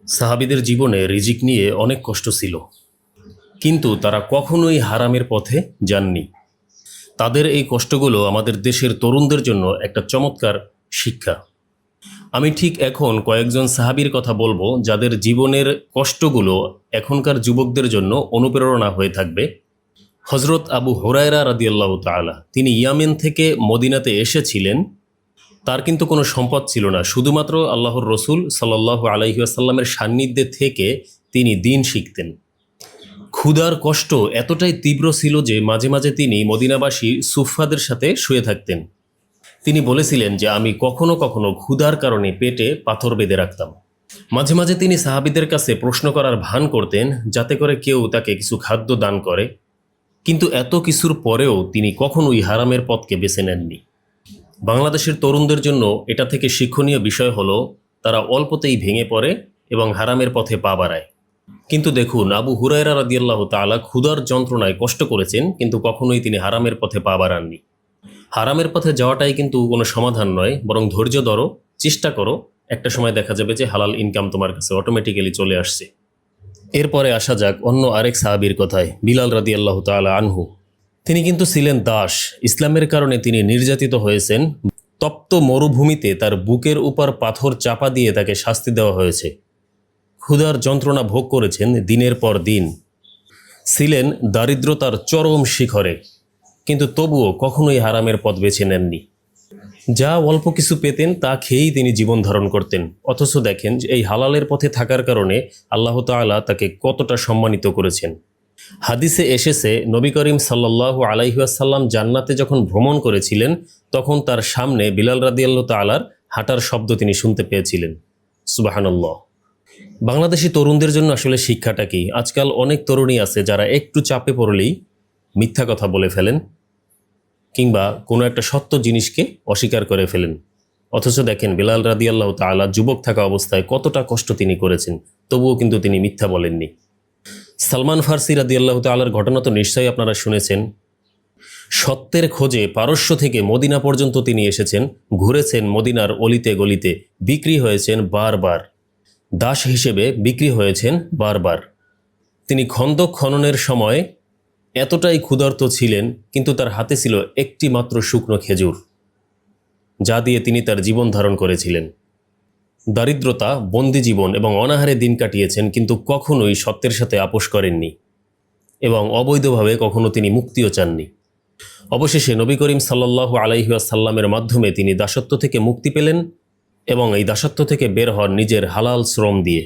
সাহাবীদের জীবনে রিজিক নিয়ে অনেক কষ্ট ছিল, কিন্তু তারা কখনোই হারামের পথে যাননি। তাদের এই কষ্টগুলো আমাদের দেশের তরুণদের জন্য একটা চমৎকার শিক্ষা। আমি ঠিক এখন কয়েকজন সাহাবীর কথা বলবো, যাদের জীবনের কষ্টগুলো এখনকার যুবকদের জন্য অনুপ্রেরণা হয়ে থাকবে। হজরত আবু হুরায়রা রাদিয়াল্লাহু তাআলা, তিনি ইয়ামেন থেকে মদিনাতে এসেছিলেন। তার কিন্তু কোনো সম্পদ ছিল না, শুধুমাত্র আল্লাহর রসুল সাল্লাল্লাহু আলাইহি ওয়াসাল্লামের সান্নিধ্যে থেকে তিনি দিন শিখতেন। ক্ষুধার কষ্ট এতটাই তীব্র ছিল যে মাঝে মাঝে তিনি মদিনাবাসী সুফফাদের সাথে শুয়ে থাকতেন। তিনি বলেছিলেন যে আমি কখনো কখনো ক্ষুধার কারণে পেটে পাথর বেঁধে রাখতাম। মাঝে মাঝে তিনি সাহাবীদের কাছে প্রশ্ন করার ভান করতেন, যাতে করে কেউ তাকে কিছু খাদ্য দান করে। কিন্তু এত কিছুর পরেও তিনি কখনোই হারামের পথকে বেছে নেননি। বাংলাদেশের তরুণদের জন্য এটা থেকে শিক্ষণীয় বিষয় হলো, তারা অল্পতেই ভেঙে পড়ে এবং হারামের পথে পা বাড়ায়। কিন্তু দেখুন, আবু হুরায়রা রাদিয়াল্লাহু তাআলা ক্ষুধার যন্ত্রণায় কষ্ট করেছেন, কিন্তু কখনোই তিনি হারামের পথে পা বাড়াননি। হারামের পথে যাওয়াটাই কিন্তু কোনো সমাধান নয়, বরং ধৈর্য ধরো, চেষ্টা করো, একটা সময় দেখা যাবে যে হালাল ইনকাম তোমার কাছে অটোমেটিক্যালি চলে আসছে। এরপরে আসা যাক অন্য আরেক সাহাবীর কথায়, বিলাল রাদিয়াল্লাহু তাআলা আনহু। তিনি কিন্তু ছিলেন দাস। ইসলামের কারণে তিনি নির্যাতিত হয়েছেন। তপ্ত মরুভূমিতে তার বুকের উপর পাথর চাপা দিয়ে তাকে শাস্তি দেওয়া হয়েছে। ক্ষুধার যন্ত্রণা ভোগ করেছেন দিনের পর দিন। ছিলেন দারিদ্রতার চরম শিখরে, কিন্তু তবুও কখনোই হারামের পথ বেছে নেননি। যা অল্প কিছু পেতেন তা খেয়েই তিনি জীবন ধারণ করতেন। অথচ দেখেন যে এই হালালের পথে থাকার কারণে আল্লাহ তাআলা তাকে কতটা সম্মানিত করেছেন। হাদিসে এসেছে, নবী করিম সাল্লাল্লাহু আলাইহি ওয়াসাল্লাম জান্নাতে যখন ভ্রমণ করেছিলেন, তখন তার সামনে বিলাল রাদিয়াল্লাহু তাআলার হাঁটার শব্দ তিনি শুনতে পেয়েছিলেন। সুবহানাল্লাহ। বাংলাদেশি তরুণদের জন্য আসলে শিক্ষাটা কি? আজকাল অনেক তরুণী আছে যারা একটু চাপে পড়লেই মিথ্যা কথা বলে ফেলেন, কিংবা কোনো একটা সত্য জিনিসকে অস্বীকার করে ফেলেন। অথচ দেখেন বিলাল রাদিয়াল্লাহু তাআলা যুবক থাকা অবস্থায় কতটা কষ্ট তিনি করেছেন, তবুও কিন্তু তিনি মিথ্যা বলেননি। সালমান ফার্সি রাদিয়াল্লাহু তাআলার ঘটনা তো নিশ্চয়ই আপনারা শুনেছেন। সত্যের খোঁজে পারস্য থেকে মদিনা পর্যন্ত তিনি এসেছেন, ঘুরেছেন মদিনার অলিতে গলিতে, বিক্রি হয়েছেন বারবার, দাস হিসেবে বিক্রি হয়েছেন বারবার। তিনি খন্দক খননের সময় এতটাই ক্ষুধার্ত ছিলেন, কিন্তু তার হাতে ছিল একটি মাত্র শুকনো খেজুর, যা দিয়ে তিনি তার জীবন ধারণ করেছিলেন। দারিদ্রতা, বন্দি জীবন এবং অনাহারে দিন কাটিয়েছেন, কিন্তু কখনোই সত্যের সাথে আপোষ করেননি এবং অবৈধভাবে কখনো তিনি মুক্তিও চাননি। অবশেষে নবী করিম সাল্লাল্লাহু আলাইহি ওয়াসাল্লামের মাধ্যমে তিনি দাসত্ব থেকে মুক্তি পেলেন, এবং এই দাসত্ব থেকে বের হন নিজের হালাল শ্রম দিয়ে।